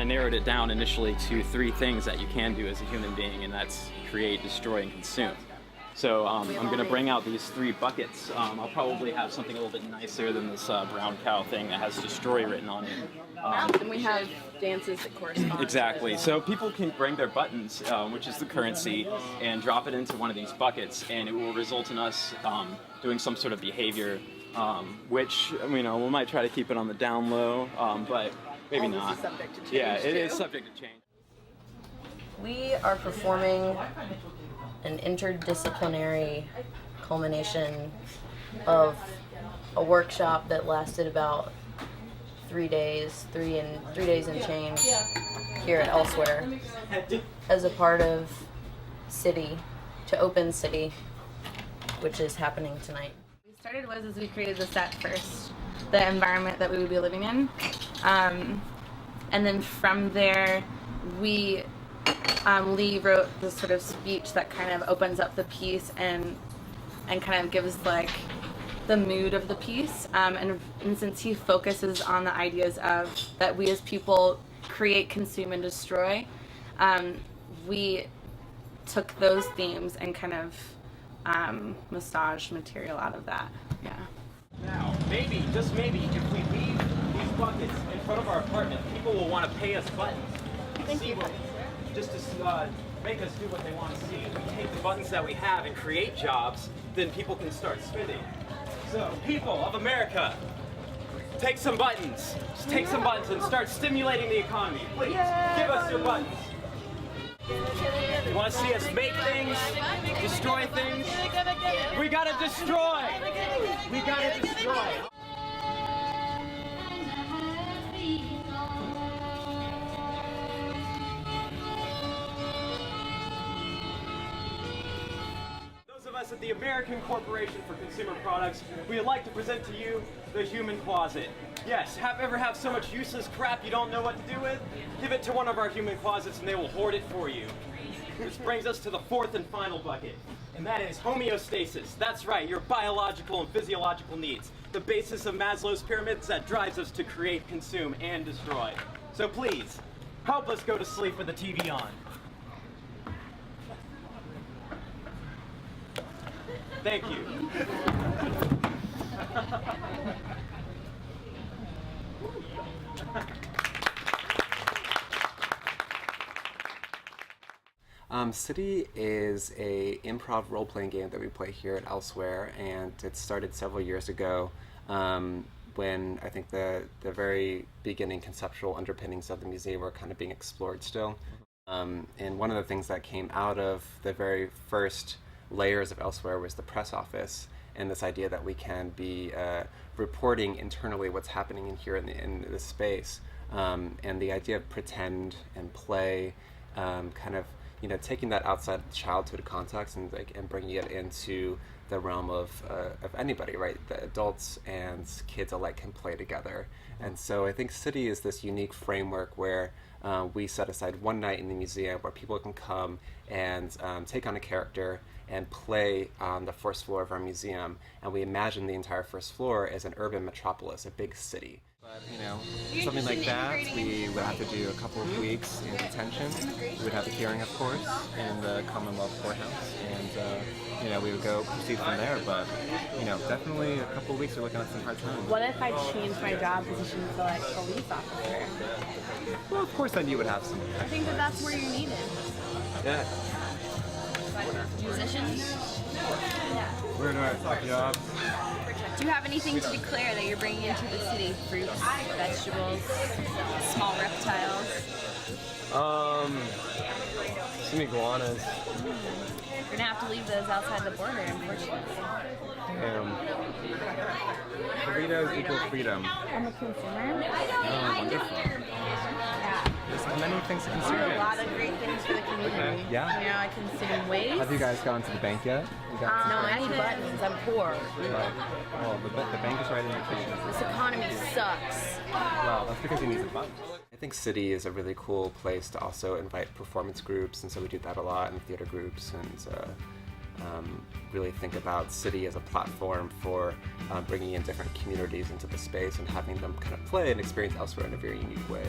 narrowed it down initially to 3 things that you can do as a human being, and that's create, destroy, and consume. So I'm going to bring out these 3 buckets. I'll probably have something a little bit nicer than this brown cow thing that has destroy written on it. And we have dances that correspond. Exactly. So people can bring their buttons, which is the currency, and drop it into one of these buckets, and it will result in us doing some sort of behavior, which, you know, we might try to keep it on the down low, but maybe not. This is subject to change. Yeah, it is subject to change. We are performing an interdisciplinary culmination of a workshop that lasted about 3 days, three days and change here at Elsewhere, as a part of City to Open City, which is happening tonight. What started was we created the set first, the environment that we would be living in, and then from there Lee wrote this sort of speech that kind of opens up the piece and kind of gives like the mood of the piece, and since he focuses on the ideas of that we as people create, consume, and destroy, we took those themes and kind of massaged material out of that. Yeah. Now, maybe, just maybe, if we leave these buckets in front of our apartment, people will want to pay us buttons. Just to make us do what they want to see. If we take the buttons that we have and create jobs, then people can start spending. So, people of America, take some buttons. Just take some buttons and start stimulating the economy. Please, give us your buttons. You want to see us make things, destroy things? We gotta destroy! We gotta destroy! Those of us at the American Corporation for Consumer Products, we would like to present to you the Human Closet. Yes, ever have so much useless crap you don't know what to do with? Give it to one of our human closets and they will hoard it for you. Which brings us to the 4th and final bucket, and that is homeostasis. That's right, your biological and physiological needs. The basis of Maslow's pyramids that drives us to create, consume, and destroy. So please, help us go to sleep with the TV on. Thank you. City is a improv role-playing game that we play here at Elsewhere, and it started several years ago when I think the very beginning conceptual underpinnings of the museum were kind of being explored still. And one of the things that came out of the very first layers of Elsewhere was the press office, and this idea that we can be reporting internally what's happening in here in this space, and the idea of pretend and play, kind of, you know, taking that outside childhood context and bringing it into the realm of anybody, right? The adults and kids alike can play together. And so I think City is this unique framework where we set aside one night in the museum where people can come and take on a character and play on the first floor of our museum. And we imagine the entire first floor as an urban metropolis, a big city. But, you know, something like that, we would have to do a couple of weeks in detention. We would have a hearing, of course, in the Commonwealth Courthouse, and, you know, we would proceed from there, but, you know, definitely a couple of weeks we're looking at some hard times. What if I changed my job position to like police officer? Well, of course then you would have some. I think that that's where you're needed. Yeah. Musicians? We're in our jobs. Do you have anything to declare that you're bringing into the city? Fruits, vegetables, small reptiles? Some iguanas. You're gonna have to leave those outside the border, unfortunately. Burritos equal freedom. I'm a consumer. Oh, wonderful. Yeah. There's many things to I do consider. a lot of great things for the community. Okay. Yeah? You know, I consume waste. Have you guys gone to the bank yet? You got No, I need buttons. I'm poor. Right. Well, the bank is right in your kitchen. This economy sucks. Well, that's because you need the buttons. I think City is a really cool place to also invite performance groups, and so we do that a lot in theater groups, and really think about City as a platform for bringing in different communities into the space and having them kind of play and experience Elsewhere in a very unique way.